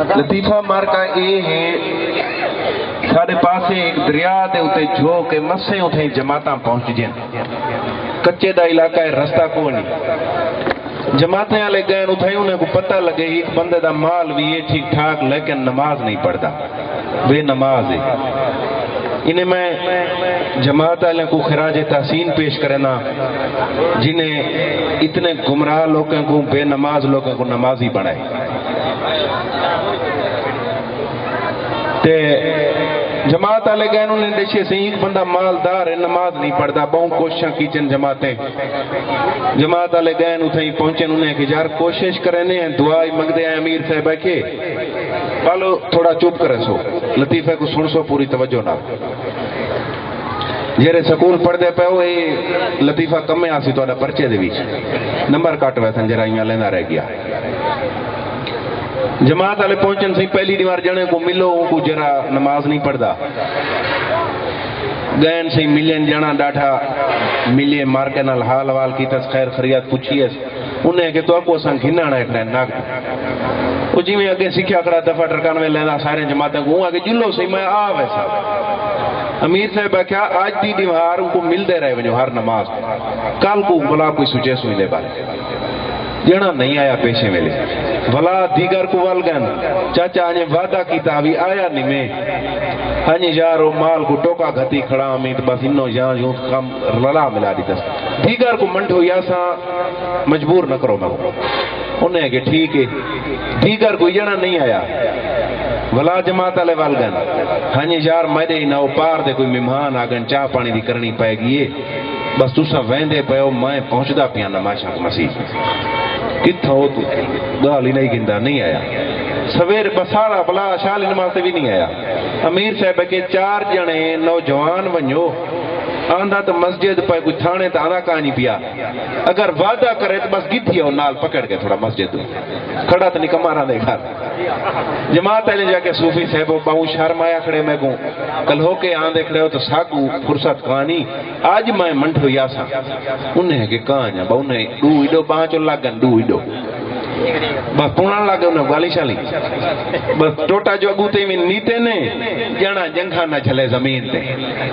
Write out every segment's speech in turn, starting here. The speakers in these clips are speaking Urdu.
لطیفہ مارکا یہ ہے سارے پاسے ایک دریا دے اتے جو کے مسے اتھے جماعتاں پہنچ جائیں کچے دا علاقہ ہے رستہ کو نہیں جماعتیں والے گئے اتھے انہیں کو پتہ لگے ایک بندے دا مال بھی ہے ٹھیک ٹھاک لیکن نماز نہیں پڑھتا بے نماز ہے انہیں میں جماعت والے کو خراج تحسین پیش کرنا جنہیں اتنے گمراہ لوگوں کو بے نماز لوگوں کو نمازی بنائے تے جماعت والے گئے انہوں نے دیکھے سے ایک بندہ مالدار ہے نماز نہیں پڑھتا بہت کوششاں کیچن جماعتیں جماعت والے گئے اتھے پہنچے انہوں نے کہ یار کوشش کرنے ہیں دعائی منگدے ہیں امیر صاحب کے پالو تھوڑا چپ کرے سو لطیفہ کو سن سو پوری توجہ نہ جیرے سکول پڑھ دے پہ ہوئے لطیفہ کم میں آسی تو پرچے دے بیچ نمبر کاٹ ہوئے تھا جرائیاں لینا رہ گیا جماعت والے پہنچن سے پہلی دیوار جانے کو ملو ان کو جرا نماز نہیں پڑھتا گئن سے ملین جانا ڈاٹھا ملیے مار کے نال حال حوال کی تس خیر خریات پوچھی ہے انہیں کہ تو آپ کو اساں گھنانا ہے ناک وہ جی میں اگے سکھیا کڑا دفعہ ٹرکانوے لینا سارے جماعتیں کو آگے جلو سے میں آ ویسا امیر صاحب کیا آج دی دیوار ان کو مل دے رہے ونجو ہر نماز کل کو بلا کوئی سوچے سوئی دے بارے جنا نہیں آیا پیشے میں لے بھلا دیگر کو والگن چاچا آنے وعدہ کی تاوی آیا نہیں میں ہنی یارو مال کو ٹوکا گھتی کھڑا امید بس انہوں جہاں یوں کم للا ملا دی تس دیگر کو منٹو یاسا مجبور نہ کرو میں انہیں کہ ٹھیک ہے دیگر کو جنا نہیں آیا بھلا جماعت والے والگن ہنی یار میرے ہی نہ پار دے کوئی مہمان آگن چاہ پانی دی کرنی پائے گی بس تُسا ویندے پہو میں پہنچدا پیا نماشا مسیح کتھا ہو تو گالی نہیں گندہ نہیں آیا سویر بساڑا بلا شالی نماز سے بھی نہیں آیا امیر صاحب کے 4 جنے نوجوان ونجو آندھا تو مسجد پہ کوئی تھانے تو آنا کہانی پیا اگر وعدہ کرے تو بس گیت ہی نال پکڑ کے تھوڑا مسجد کھڑا تو نہیں کمارا دے گھر جماعت علی جا کے صوفی صاحب باؤں شرمایا کھڑے میں گوں کل ہو کے آندھے کھڑے ہو تو ساکو فرصت کہانی آج میں منٹھو یاسا انہیں کہ کہاں باؤں نے دو ایڈو پانچ اللہ گن دو ایڈو بس پونان لگے انہیں گالی شالی بس ٹوٹا جو اگوتے میں نیتے نے جانا جنگھا نہ چلے زمین تے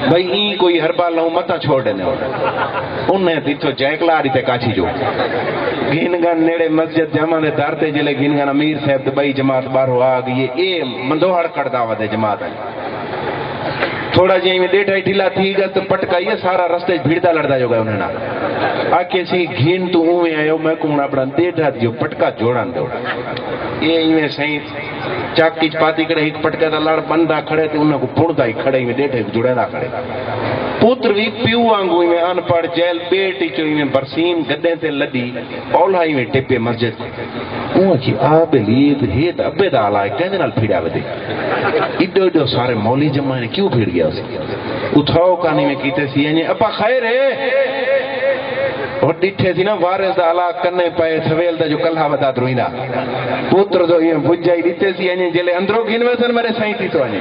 بھئی این کوئی ہر بال لہوں متا چھوڑ دینے انہیں دیتھو جیکلا رہی تے کاچھی جو گھینگان نیڑے مسجد جامع دے دارتے جلے گھینگان امیر صاحب دے بھائی جماعت باہر آگئی اے مندوہر کردہ دے جماعت ہے تھوڑا جی میں ڈیٹھا ہی ٹھلا تھی گا تو پٹکا یہ سارا رستے بھیڑتا لڑتا جو گئے انہیں نا آکے سی گھین تو میں آئے میں کون اپنا ڈیٹھا جو پٹکا جوڑان دو یہ میں صحیح چاکی چپاتی کڑے ایک پٹکا دا لڑ بندہ کھڑے تھے انہوں کو پھوڑتا ہی کھڑے میں ڈیٹھا جڑے دا کھڑے پوتر بھی پیو آنگو میں آن پڑ جیل بیٹی چوئی میں برسین گدے تے لدی اولا ہی میں ٹپے مسجد اوہ کی آب لید ہیت ابے دا آلائے کہنے نال پھیڑا ودے ایڈو ایڈو سارے مولی جمعہ نے کیوں پھیڑ گیا اسے اتھاؤ کانی میں کیتے سی یعنی اپا خیر ہے اور ڈٹھے سی نا وارث دا علاق کرنے پائے سویل دا جو کلہا بتا دروئی دا پوتر دو یہ بھج جائی ڈٹھے سی یعنی جلے اندروں گھنوے سن میرے سائیں تھی تو آنے